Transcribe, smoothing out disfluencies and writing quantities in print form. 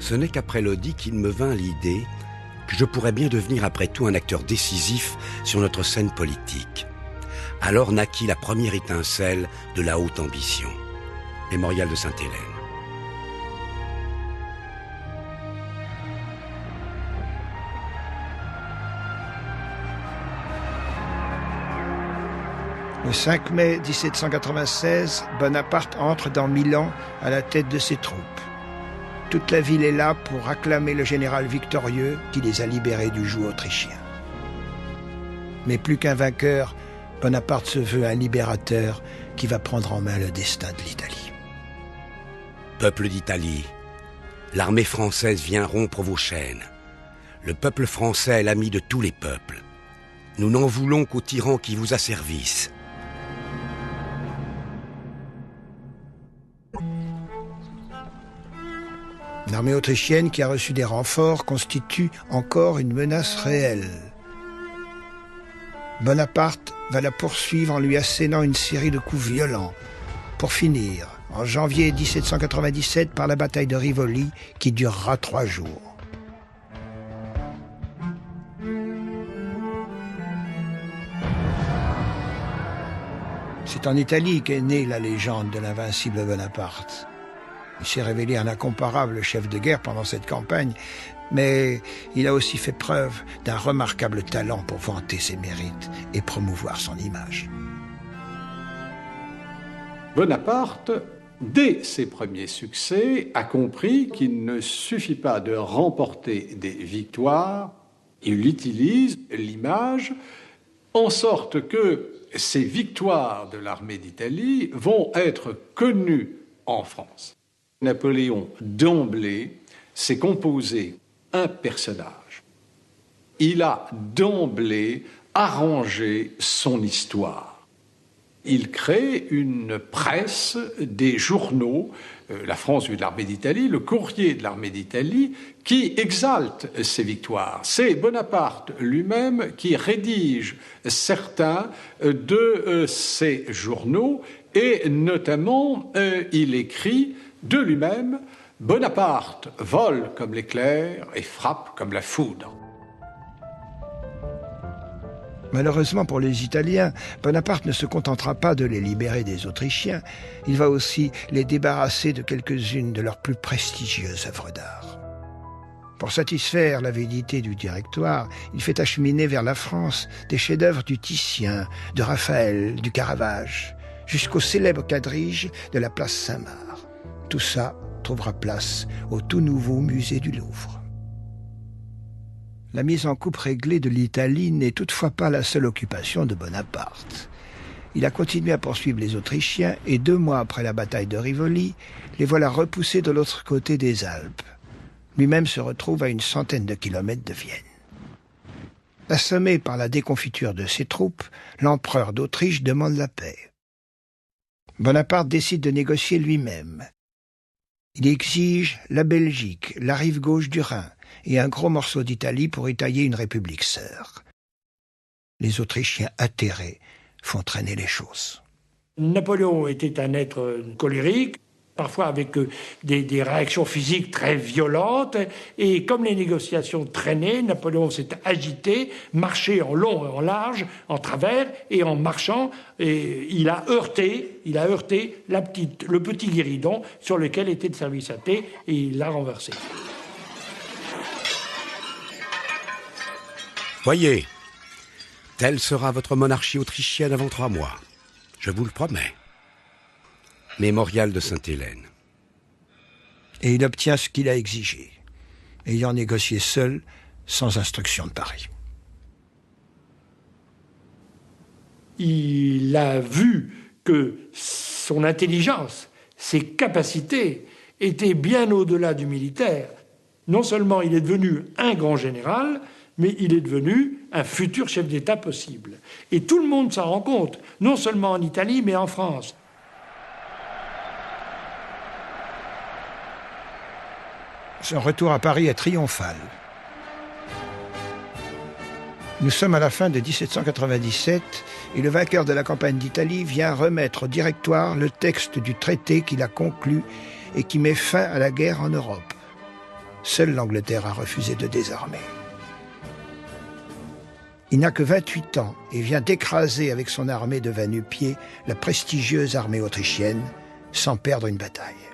Ce n'est qu'après l'Audi qu'il me vint l'idée que je pourrais bien devenir après tout un acteur décisif sur notre scène politique. Alors naquit la première étincelle de la haute ambition. Mémorial de Sainte-Hélène. Le 5 mai 1796, Bonaparte entre dans Milan à la tête de ses troupes. Toute la ville est là pour acclamer le général victorieux qui les a libérés du joug autrichien. Mais plus qu'un vainqueur, Bonaparte se veut un libérateur qui va prendre en main le destin de l'Italie. Peuple d'Italie, l'armée française vient rompre vos chaînes. Le peuple français est l'ami de tous les peuples. Nous n'en voulons qu'au tyran qui vous asservisse. L'armée autrichienne qui a reçu des renforts constitue encore une menace réelle. Bonaparte va la poursuivre en lui assénant une série de coups violents, pour finir, en janvier 1797, par la bataille de Rivoli, qui durera 3 jours. C'est en Italie qu'est née la légende de l'invincible Bonaparte. Il s'est révélé un incomparable chef de guerre pendant cette campagne, mais il a aussi fait preuve d'un remarquable talent pour vanter ses mérites et promouvoir son image. Bonaparte, dès ses premiers succès, a compris qu'il ne suffit pas de remporter des victoires, il utilise l'image en sorte que ces victoires de l'armée d'Italie vont être connues en France. Napoléon, d'emblée, s'est composé un personnage. Il a d'emblée arrangé son histoire. Il crée une presse, des journaux, la France vue de l'armée d'Italie, le courrier de l'armée d'Italie, qui exalte ses victoires. C'est Bonaparte lui-même qui rédige certains de ces journaux et notamment il écrit de lui-même « Bonaparte vole comme l'éclair et frappe comme la foudre ». Malheureusement pour les Italiens, Bonaparte ne se contentera pas de les libérer des Autrichiens, il va aussi les débarrasser de quelques-unes de leurs plus prestigieuses œuvres d'art. Pour satisfaire l'avidité du Directoire, il fait acheminer vers la France des chefs-d'œuvre du Titien, de Raphaël, du Caravage, jusqu'au célèbre quadrige de la place Saint-Marc. Tout ça trouvera place au tout nouveau musée du Louvre. La mise en coupe réglée de l'Italie n'est toutefois pas la seule occupation de Bonaparte. Il a continué à poursuivre les Autrichiens et 2 mois après la bataille de Rivoli, les voilà repoussés de l'autre côté des Alpes. Lui-même se retrouve à une centaine de kilomètres de Vienne. Assommé par la déconfiture de ses troupes, l'empereur d'Autriche demande la paix. Bonaparte décide de négocier lui-même. Il exige la Belgique, la rive gauche du Rhin et un gros morceau d'Italie pour y tailler une république sœur. Les Autrichiens atterrés font traîner les choses. Napoléon était un être colérique, parfois avec des réactions physiques très violentes. Et comme les négociations traînaient, Napoléon s'est agité, marché en long et en large, en travers, et en marchant, et il a heurté le petit guéridon sur lequel était le service à thé, et il l'a renversé. Voyez, telle sera votre monarchie autrichienne avant 3 mois. Je vous le promets. Mémorial de Sainte-Hélène. Et il obtient ce qu'il a exigé, ayant négocié seul, sans instruction de Paris. Il a vu que son intelligence, ses capacités étaient bien au-delà du militaire. Non seulement il est devenu un grand général, mais il est devenu un futur chef d'État possible. Et tout le monde s'en rend compte, non seulement en Italie, mais en France. Son retour à Paris est triomphal. Nous sommes à la fin de 1797 et le vainqueur de la campagne d'Italie vient remettre au Directoire le texte du traité qu'il a conclu et qui met fin à la guerre en Europe. Seule l'Angleterre a refusé de désarmer. Il n'a que 28 ans et vient d'écraser avec son armée de va-nu-pieds la prestigieuse armée autrichienne sans perdre une bataille.